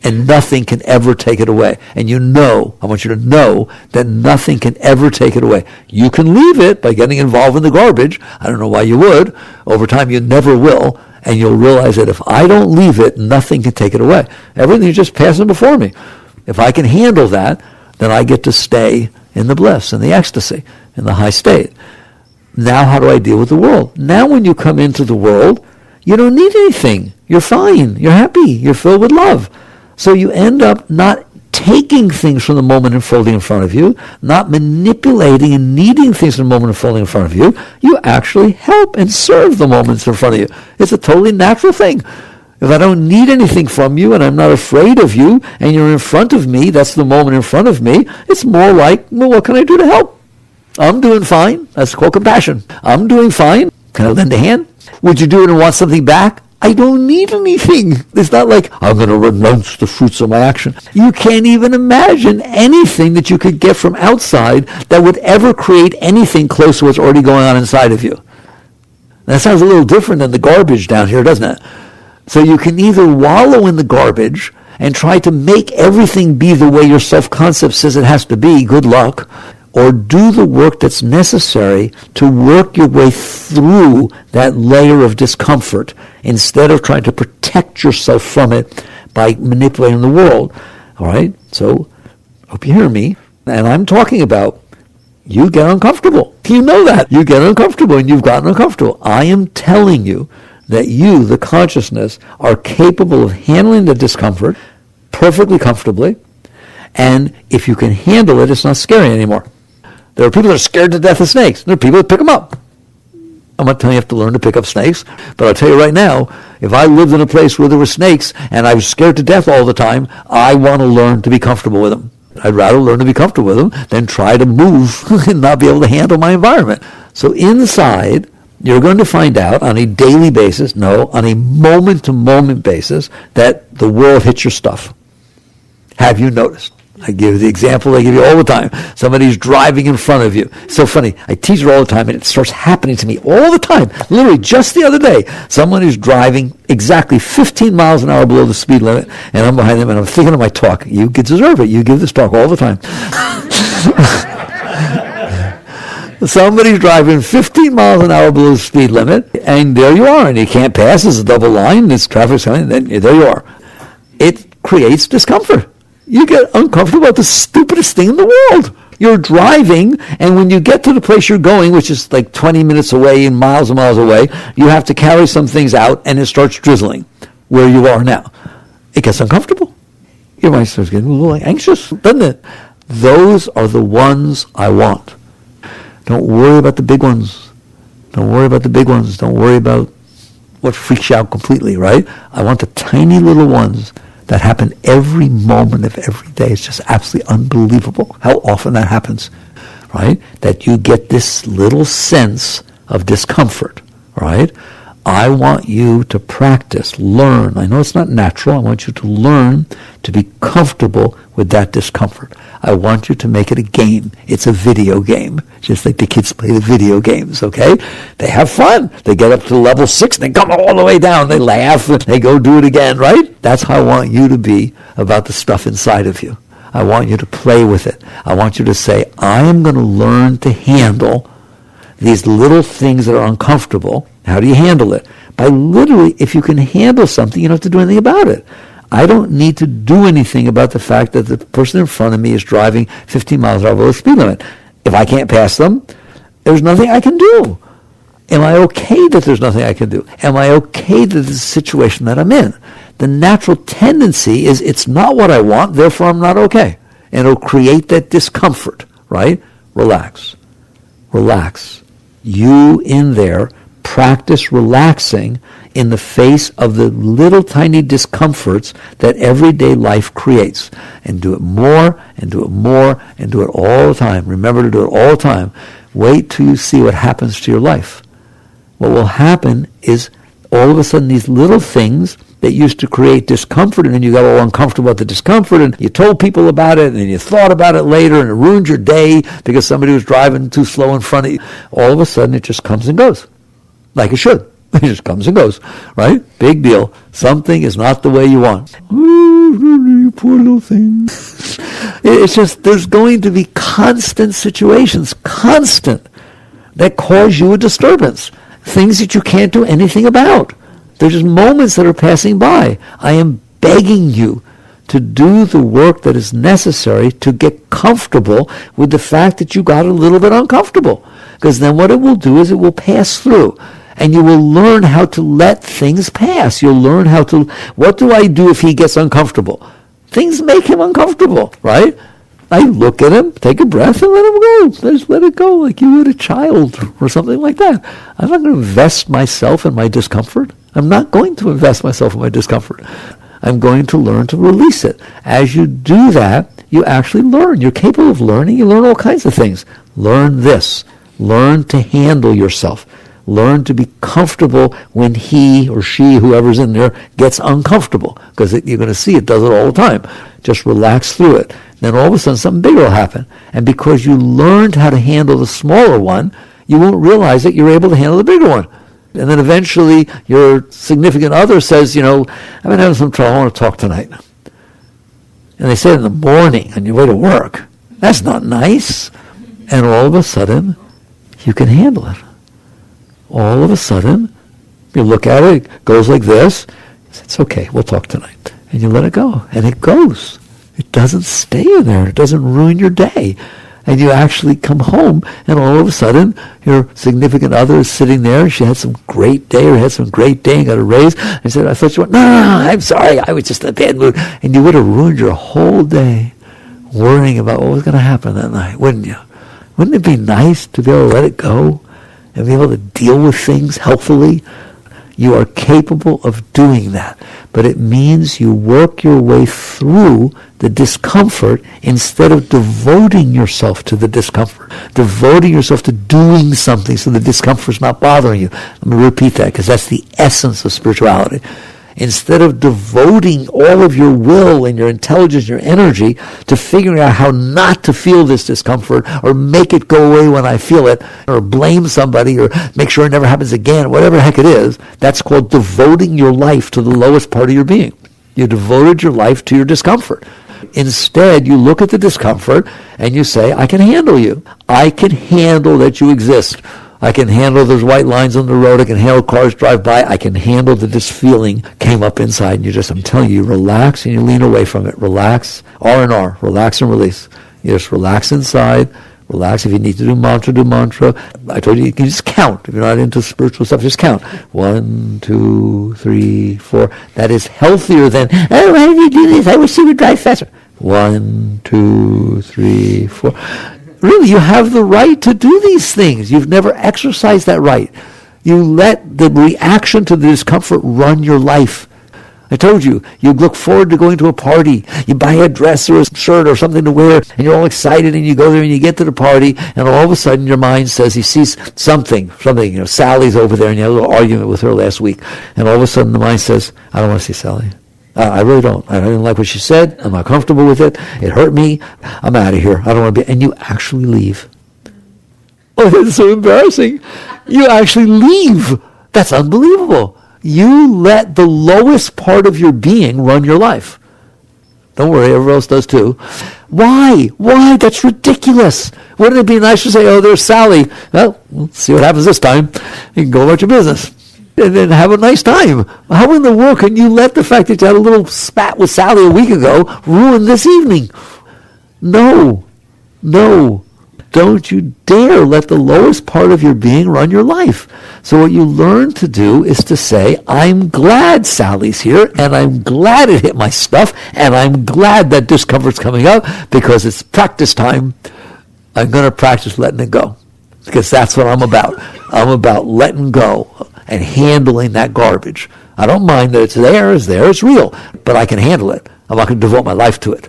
And nothing can ever take it away. And you know, I want you to know that nothing can ever take it away. You can leave it by getting involved in the garbage. I don't know why you would. Over time, you never will. And you'll realize that if I don't leave it, nothing can take it away. Everything's just passing before me. If I can handle that, then I get to stay in the bliss, in the ecstasy, in the high state. Now how do I deal with the world? Now when you come into the world, you don't need anything. You're fine. You're happy. You're filled with love. So you end up not taking things from the moment unfolding in front of you, not manipulating and needing things from the moment unfolding in front of you. You actually help and serve the moments in front of you. It's a totally natural thing. If I don't need anything from you and I'm not afraid of you and you're in front of me, that's the moment in front of me, it's more like, well, what can I do to help? I'm doing fine. That's called compassion. I'm doing fine. Can I lend a hand? Would you do it and want something back? I don't need anything. It's not like I'm going to renounce the fruits of my action. You can't even imagine anything that you could get from outside that would ever create anything close to what's already going on inside of you. That sounds a little different than the garbage down here, doesn't it? So you can either wallow in the garbage and try to make everything be the way your self-concept says it has to be, good luck, or do the work that's necessary to work your way through that layer of discomfort instead of trying to protect yourself from it by manipulating the world. All right? So, hope you hear me. And I'm talking about you get uncomfortable. You know that. You get uncomfortable, and you've gotten uncomfortable. I am telling you that you, the consciousness, are capable of handling the discomfort perfectly comfortably, and if you can handle it, it's not scary anymore. There are people that are scared to death of snakes. There are people that pick them up. I'm not telling you have to learn to pick up snakes, but I'll tell you right now, if I lived in a place where there were snakes and I was scared to death all the time, I want to learn to be comfortable with them. I'd rather learn to be comfortable with them than try to move and not be able to handle my environment. So inside, you're going to find out on a daily basis, no, on a moment-to-moment basis, that the world hits your stuff. Have you noticed? I give you the example I give you all the time. Somebody's driving in front of you. It's so funny. I teach it all the time, and it starts happening to me all the time. Literally, just the other day, someone is driving exactly 15 miles an hour below the speed limit, and I'm behind them, and I'm thinking of my talk. You deserve it. You give this talk all the time. Somebody's driving 15 miles an hour below the speed limit, and there you are, and you can't pass. There's a double line. There's traffic coming, and then there you are. It creates discomfort. You get uncomfortable about the stupidest thing in the world. You're driving, and when you get to the place you're going, which is like 20 minutes away and miles away, you have to carry some things out, and it starts drizzling where you are now. It gets uncomfortable. Your mind starts getting a little anxious, doesn't it? Those are the ones I want. Don't worry about the big ones. Don't worry about the big ones. Don't worry about what freaks you out completely, right? I want the tiny little ones that happen every moment of every day. It's just absolutely unbelievable how often that happens, right? That you get this little sense of discomfort, right? I want you to practice, learn. I know it's not natural. I want you to learn to be comfortable with that discomfort. I want you to make it a game. It's a video game, just like the kids play the video games, okay? They have fun. They get up to level 6, and they come all the way down. They laugh, and they go do it again, right? That's how I want you to be about the stuff inside of you. I want you to play with it. I want you to say, I am going to learn to handle these little things that are uncomfortable. How do you handle it? By literally, if you can handle something, you don't have to do anything about it. I don't need to do anything about the fact that the person in front of me is driving 15 miles an hour below the speed limit. If I can't pass them, there's nothing I can do. Am I okay that there's nothing I can do? Am I okay that this is a situation that I'm in? The natural tendency is it's not what I want, therefore I'm not okay. And it'll create that discomfort, right? Relax. Relax. You in there, practice relaxing in the face of the little tiny discomforts that everyday life creates. And do it more, and do it more, and do it all the time. Remember to do it all the time. Wait till you see what happens to your life. What will happen is all of a sudden these little things that used to create discomfort, and then you got all uncomfortable about the discomfort, and you told people about it, and then you thought about it later, and it ruined your day because somebody was driving too slow in front of you. All of a sudden it just comes and goes. Like it should. It just comes and goes, right? Big deal. Something is not the way you want. Ooh, you poor little thing. It's just, there's going to be constant situations, constant, that cause you a disturbance. Things that you can't do anything about. They're just moments that are passing by. I am begging you to do the work that is necessary to get comfortable with the fact that you got a little bit uncomfortable. Because then what it will do is it will pass through. And you will learn how to let things pass. You'll learn how to, what do I do if he gets uncomfortable? Things make him uncomfortable, right? I look at him, take a breath, and let him go. Just let it go like you would a child or something like that. I'm not going to invest myself in my discomfort. I'm not going to invest myself in my discomfort. I'm going to learn to release it. As you do that, you actually learn. You're capable of learning. You learn all kinds of things. Learn this. Learn to handle yourself. Learn to be comfortable when he or she, whoever's in there, gets uncomfortable. Because you're going to see it does it all the time. Just relax through it. Then all of a sudden something bigger will happen. And because you learned how to handle the smaller one, you won't realize that you're able to handle the bigger one. And then eventually your significant other says, I've been having some trouble, I want to talk tonight. And they say it in the morning on your way to work. That's not nice. And all of a sudden, you can handle it. All of a sudden, you look at it, it goes like this. It's okay, we'll talk tonight. and you let it go, and it goes. It doesn't stay in there. It doesn't ruin your day. And you actually come home, and all of a sudden, your significant other is sitting there. She had some great day, or had some great day, and got a raise. And said, I thought you were, no, I'm sorry. I was just in a bad mood. And you would have ruined your whole day worrying about what was going to happen that night, wouldn't you? Wouldn't it be nice to be able to let it go and be able to deal with things healthfully? You are capable of doing that. But it means you work your way through the discomfort instead of devoting yourself to the discomfort. Devoting yourself to doing something so the discomfort's not bothering you. Let me repeat that, because that's the essence of spirituality. Instead of devoting all of your will and your intelligence, your energy to figuring out how not to feel this discomfort or make it go away when I feel it or blame somebody or make sure it never happens again, whatever the heck it is, that's called devoting your life to the lowest part of your being. You devoted your life to your discomfort. Instead, you look at the discomfort and you say, I can handle you. I can handle that you exist. I can handle those white lines on the road. I can handle cars drive by. I can handle that this feeling came up inside. And you just, I'm telling you, relax and you lean away from it. Relax, R&R, relax and release. You just relax inside. Relax. If you need to do mantra. I told you, you can just count. If you're not into spiritual stuff, just count. 1, 2, 3, 4. That is healthier than, oh, why did you do this? I wish you would drive faster. 1, 2, 3, 4. Really, you have the right to do these things. You've never exercised that right. You let the reaction to the discomfort run your life. I told you, you look forward to going to a party. You buy a dress or a shirt or something to wear, and you're all excited, and you go there, and you get to the party, and all of a sudden your mind says, he sees something, Sally's over there, and you had a little argument with her last week, and all of a sudden the mind says, I don't want to see Sally. I really don't. I didn't like what she said. I'm not comfortable with it. It hurt me. I'm out of here. I don't want to be. And you actually leave. Oh, that's so embarrassing. You actually leave. That's unbelievable. You let the lowest part of your being run your life. Don't worry, everyone else does too. Why? Why? That's ridiculous. Wouldn't it be nice to say, oh, there's Sally. Well, we'll see what happens this time. You can go about your business. And then have a nice time. How in the world can you let the fact that you had a little spat with Sally a week ago ruin this evening? No. Don't you dare let the lowest part of your being run your life. So what you learn to do is to say, I'm glad Sally's here, and I'm glad it hit my stuff, and I'm glad that discomfort's coming up, because it's practice time. I'm going to practice letting it go, because that's what I'm about. I'm about letting go and handling that garbage. I don't mind that it's there, it's real, but I can handle it. I'm not going to devote my life to it.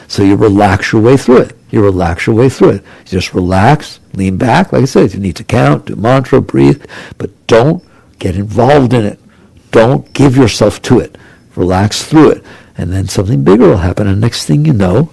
So you relax your way through it. You just relax, lean back. Like I said, you need to count, do mantra, breathe, but don't get involved in it. Don't give yourself to it. Relax through it. And then something bigger will happen, and next thing you know,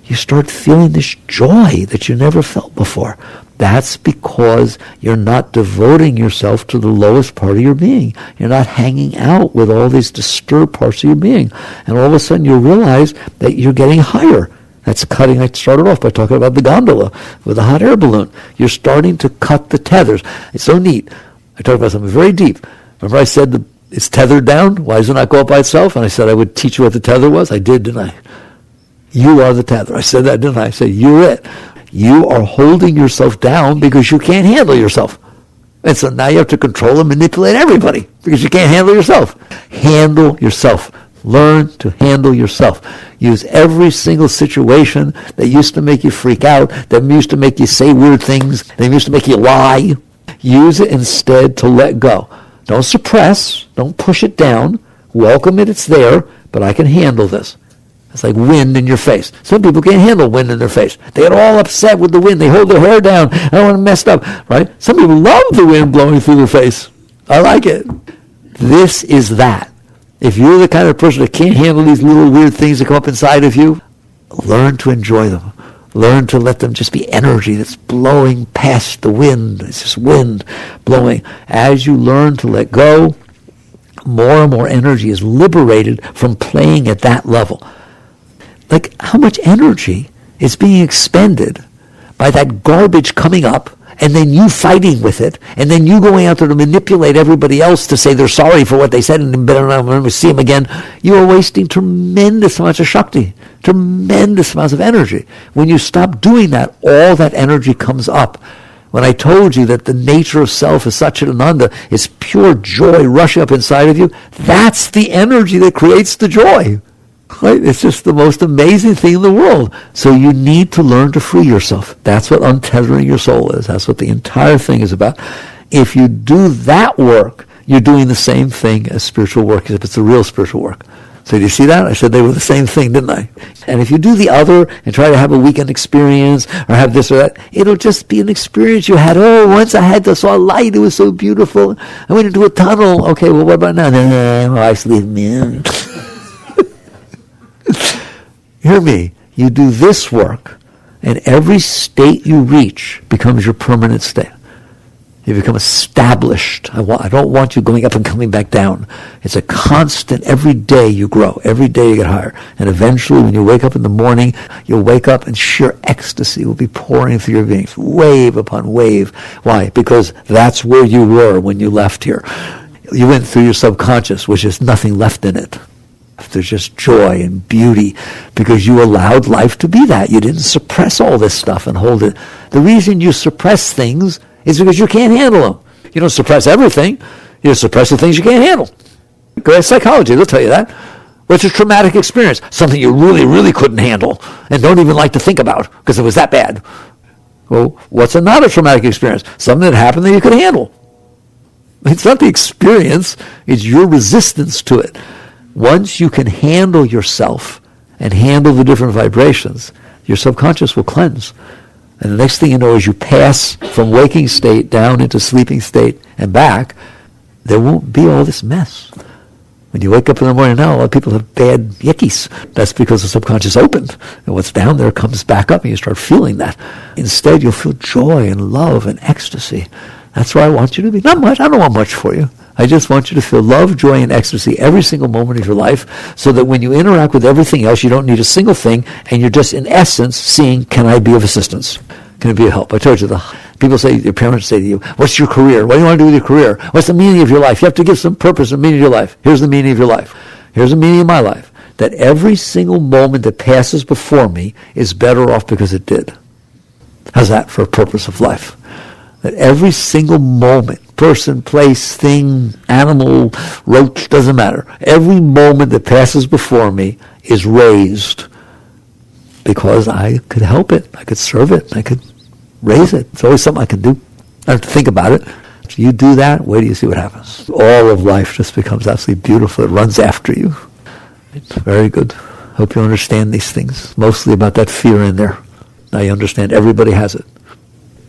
you start feeling this joy that you never felt before. That's because you're not devoting yourself to the lowest part of your being. You're not hanging out with all these disturbed parts of your being. And all of a sudden you realize that you're getting higher. That's cutting. I started off by talking about the gondola with the hot air balloon. You're starting to cut the tethers. It's so neat. I talked about something very deep. Remember I said it's tethered down? Why does it not go up by itself? And I said I would teach you what the tether was. I did, didn't I? You are the tether. I said that, didn't I? I said, you're it. You are holding yourself down because you can't handle yourself. And so now you have to control and manipulate everybody because you can't handle yourself. Handle yourself. Learn to handle yourself. Use every single situation that used to make you freak out, that used to make you say weird things, that used to make you lie. Use it instead to let go. Don't suppress. Don't push it down. Welcome it. It's there, but I can handle this. It's like wind in your face. Some people can't handle wind in their face. They get all upset with the wind. They hold their hair down. I don't want to mess up, right? Some people love the wind blowing through their face. I like it. This is that. If you're the kind of person that can't handle these little weird things that come up inside of you, learn to enjoy them. Learn to let them just be energy that's blowing past the wind. It's just wind blowing. As you learn to let go, more and more energy is liberated from playing at that level. Like how much energy is being expended by that garbage coming up and then you fighting with it, and then you going out there to manipulate everybody else to say they're sorry for what they said and better not never see them again, you are wasting tremendous amounts of Shakti, tremendous amounts of energy. When you stop doing that, all that energy comes up. When I told you that the nature of self is Satchidananda, is pure joy rushing up inside of you, that's the energy that creates the joy. Right? It's just the most amazing thing in the world. So you need to learn to free yourself. That's what untethering your soul is. That's what the entire thing is about. If you do that work, you're doing the same thing as spiritual work, except it's the real spiritual work. So do you see that? I said they were the same thing, didn't I? And if you do the other and try to have a weekend experience or have this or that, it'll just be an experience you had. Oh, once I saw a light, it was so beautiful. I went into a tunnel. Okay, well, what about now? No, my wife's leaving me. Hear me. You do this work, and every state you reach becomes your permanent state. You become established. I don't want you going up and coming back down. It's a constant. Every day you grow. Every day you get higher. And eventually, when you wake up in the morning, you'll wake up and sheer ecstasy will be pouring through your veins, wave upon wave. Why? Because that's where you were when you left here. You went through your subconscious, which is nothing left in it. There's just joy and beauty because you allowed life to be that. You didn't suppress all this stuff and hold it. The reason you suppress things is because you can't handle them. You don't suppress everything. You suppress the things you can't handle. Go to psychology, they'll tell you that. What's a traumatic experience? Something you really, really couldn't handle and don't even like to think about because it was that bad. Well, what's not a traumatic experience? Something that happened that you could handle. It's not the experience, it's your resistance to it. Once you can handle yourself and handle the different vibrations, your subconscious will cleanse. And the next thing you know is you pass from waking state down into sleeping state and back, there won't be all this mess. When you wake up in the morning now, a lot of people have bad yickies. That's because the subconscious opened. And what's down there comes back up and you start feeling that. Instead, you'll feel joy and love and ecstasy. That's where I want you to be. Not much. I don't want much for you. I just want you to feel love, joy, and ecstasy every single moment of your life so that when you interact with everything else, you don't need a single thing, and you're just, in essence, seeing, can I be of assistance? Can I be of help? I told you, people say, your parents say to you, what's your career? What do you want to do with your career? What's the meaning of your life? You have to give some purpose and meaning to your life. Here's the meaning of your life. Here's the meaning of my life. That every single moment that passes before me is better off because it did. How's that for a purpose of life? That every single moment, person, place, thing, animal, roach, doesn't matter. Every moment that passes before me is raised because I could help it. I could serve it. I could raise it. It's always something I can do. I don't have to think about it. So you do that, wait till you see what happens. All of life just becomes absolutely beautiful. It runs after you. It's very good. Hope you understand these things. Mostly about that fear in there. Now you understand everybody has it.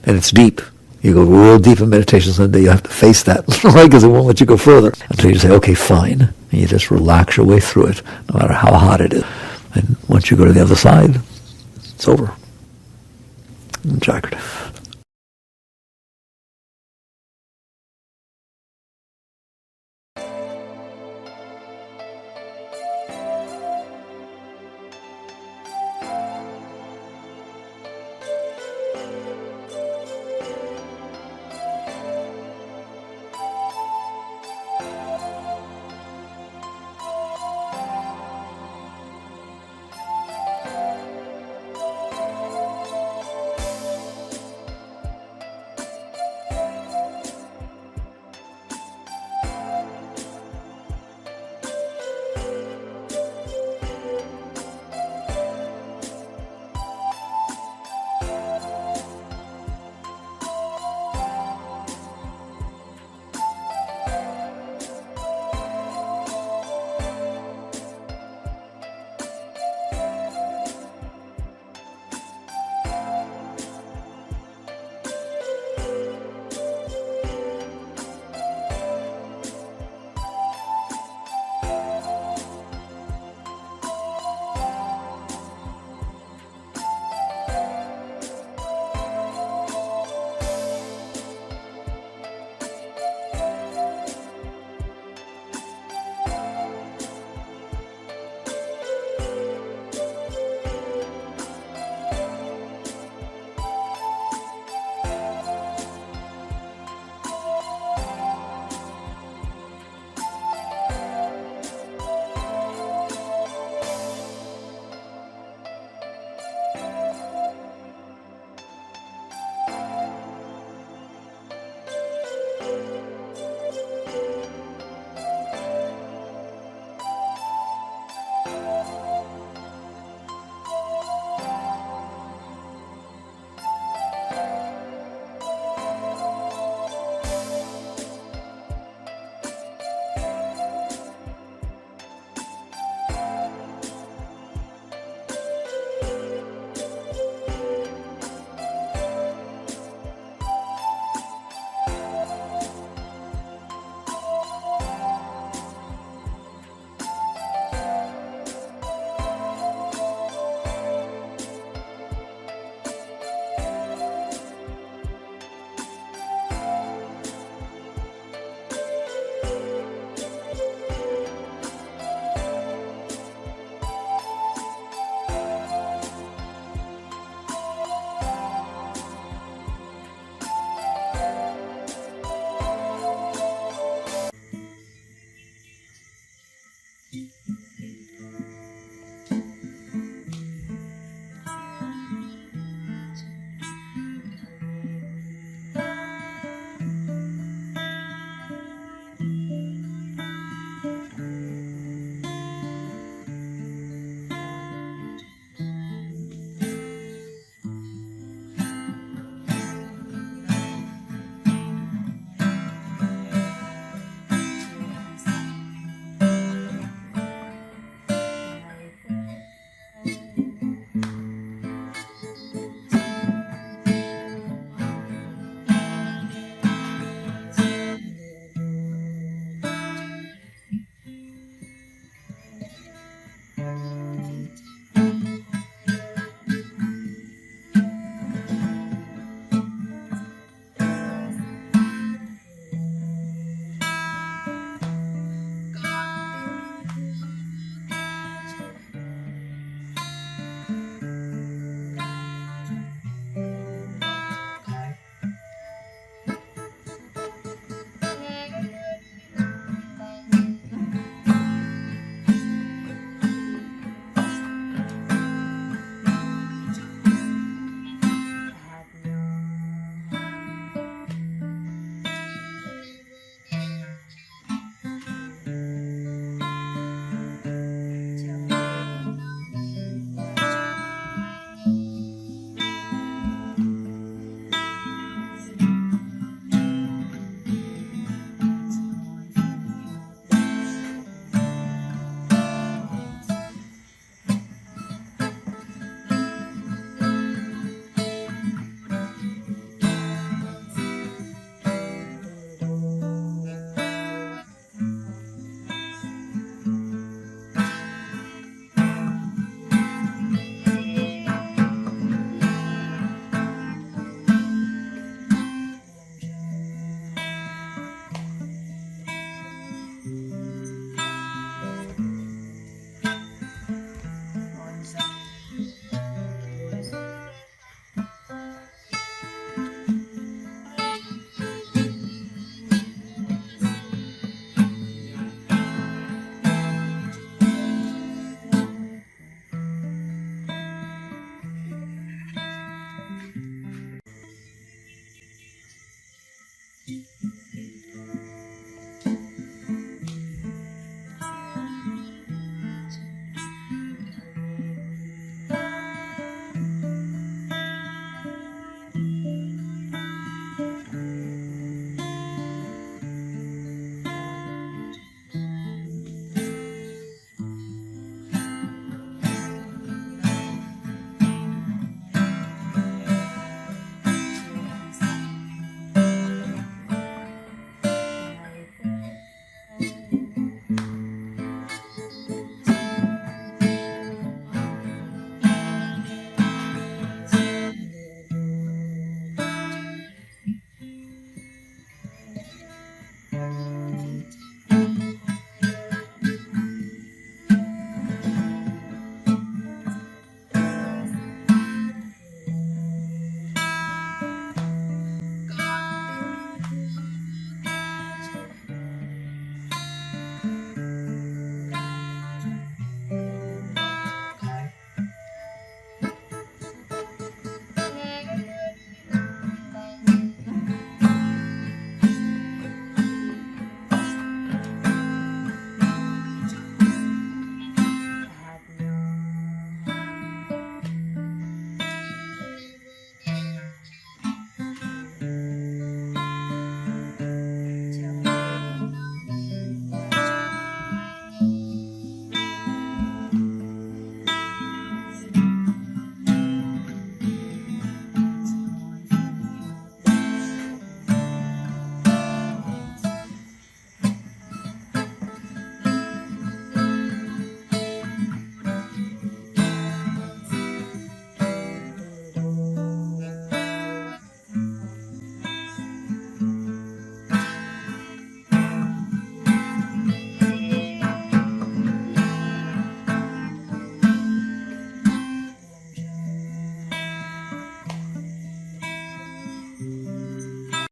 And it's deep. You go real deep in meditation someday, you have to face that, right? Because it won't let you go further. Until you say, okay, fine. And you just relax your way through it, no matter how hot it is. And once you go to the other side, it's over. Jagrata.